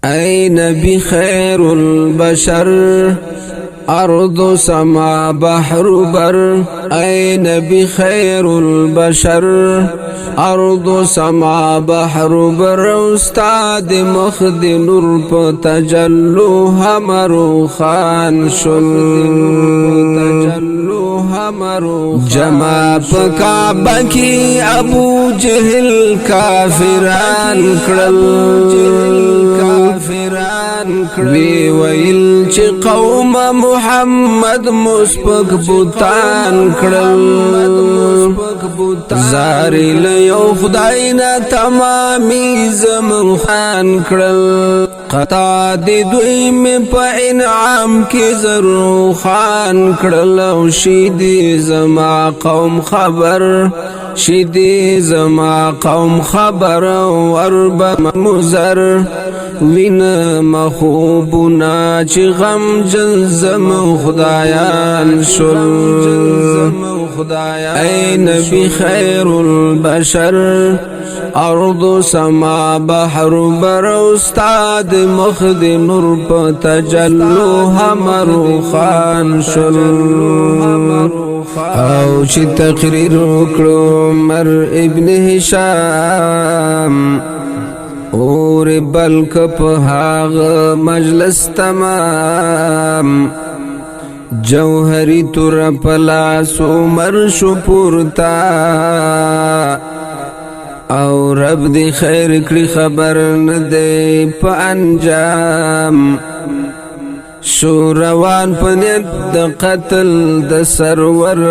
اے نبی خیر البشر ارض و سما بحر بر اے نبی خیر البشر ارض و سما بحر بر استاد مخد نور په تجلو همرو خان شل جمع په کعبه کی ابو جهل کافران کړل وی ویل چې قوم محمد مسپک بوتان کړل زاری لیو خدای نه تمامي زمون خان کړل قطع دی دوی می په انعام کې زرو خان کړل او شیدی زما قوم خبر شیدی زما قوم خبر ورب مزر وین مخوبنا چې غم جنزم خدایان شل اے نبی خیر البشر ارض سما بحر بر استاد مخد نور په تجلو همرو خان شل او چې تقریر وکړو مر ابن هشام اور بلک په هغه مجلس تمام جوهری تر پلاس عمر شو پورتا او رب دی خیر کړي خبر نه دی په انجام شو روان په نیت د قتل د سرور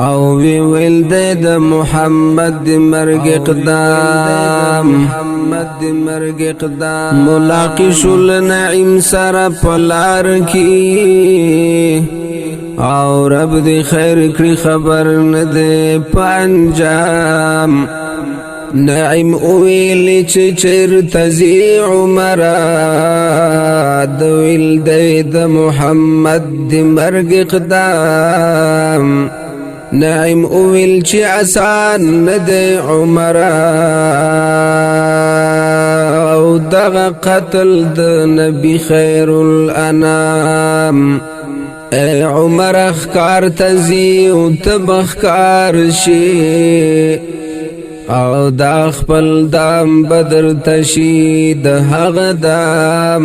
او وی ویل د محمد مرګ اقدام ملاقات شول نعیم سره پلار کی او رب دی خیر کړي خبر نه دی په انجام نعیم اویل چې چیرته زی عمر د ویل د محمد د مرګ اقدام نعیم اویل چې آسان نه دی عمر او دغه قتل د نبی خیر الانام اے عمر اخکار تزی او تبخکار شی او دا خپل دام بدر تشی د هغه دام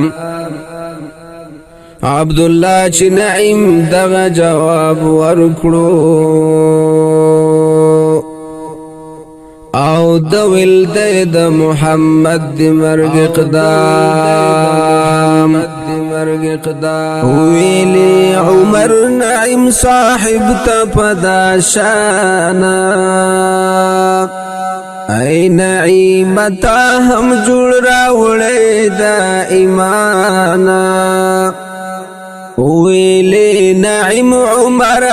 عبدالله چې نعیم دغه جواب ورکړو او د ویل د محمد د مرګ اقدام ویلی عمر نعیم صاحب ته پدا شانا ای نعیم تا هم جوړ راوړې دا ایمانا ویلی نعیم عمر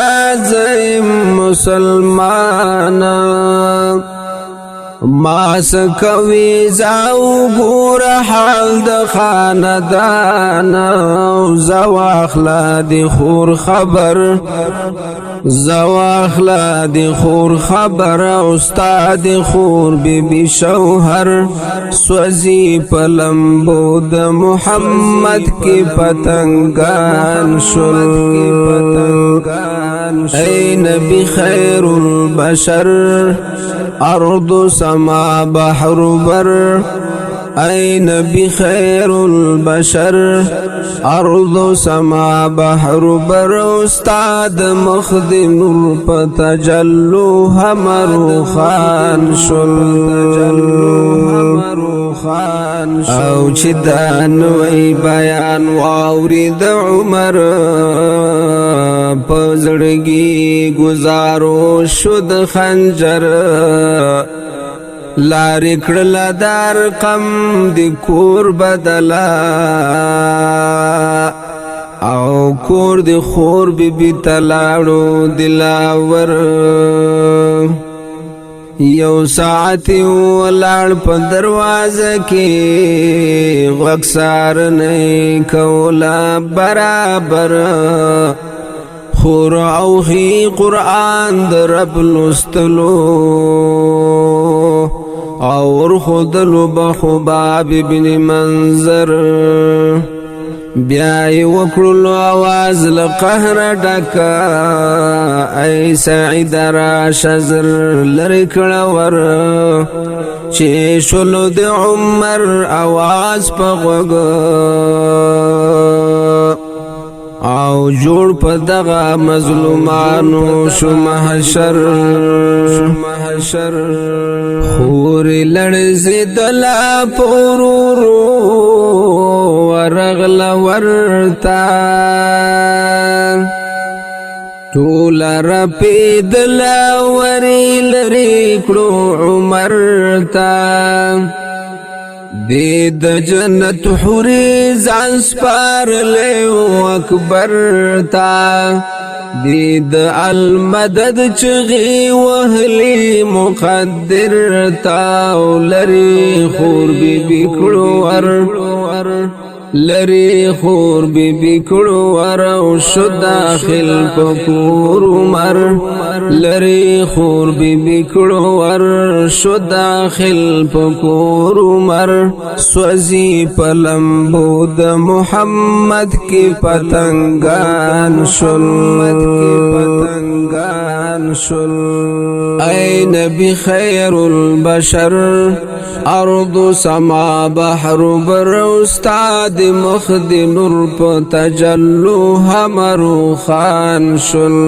زیم مسلمانا ما سکوی زاو گور حال د خاندان زواخلا دی خور خبر زواخلا دی خور خبر استاد خور بی بی شوهر سوزی پلمبو د محمد کی پتنگان شل اے نبی خیر البشر ارض سما بحر بر اے نبی خیر البشر ارض سما بحر بر استاد مخد نور په تجلو همرو خان شل او چې دانوی بیان واوری د عمر په زړګي گزارو شد خنجر لاری کړل دار قم دی کور بدلا او کور دی خور بی بی تلاړو دلاور یو ساعت ولاړ په دروازه کې غوښار نه کولا برابر خور او هی قرآن در رب لستلو اور خودلو بخباب بن منظر بیائی وکرلو آواز لقهر ڈکا ای سعید را شزر لرکڑور چی شلو دی عمر آواز پا غوگ او جوړ په دغه مظلومانو شو محشر خور لړزیدلا پورورو ورغل ورتا ټول رپیدلا وری لری کړو عمر تا د جنت حوری ځان سپارلې اکبر تا د المدد چغي وهلي مقدر تا لري خور بي کړو ور لري خور بي کړو ور او شو داخل پکور عمر لري خور بي کړو ور شو داخل پکور عمر سوزي پلمبو د محمد کی پتنگان شل اي نبي خير البشر ارض سما بحر بر استاد مخد نور په تجلو همرو خان شل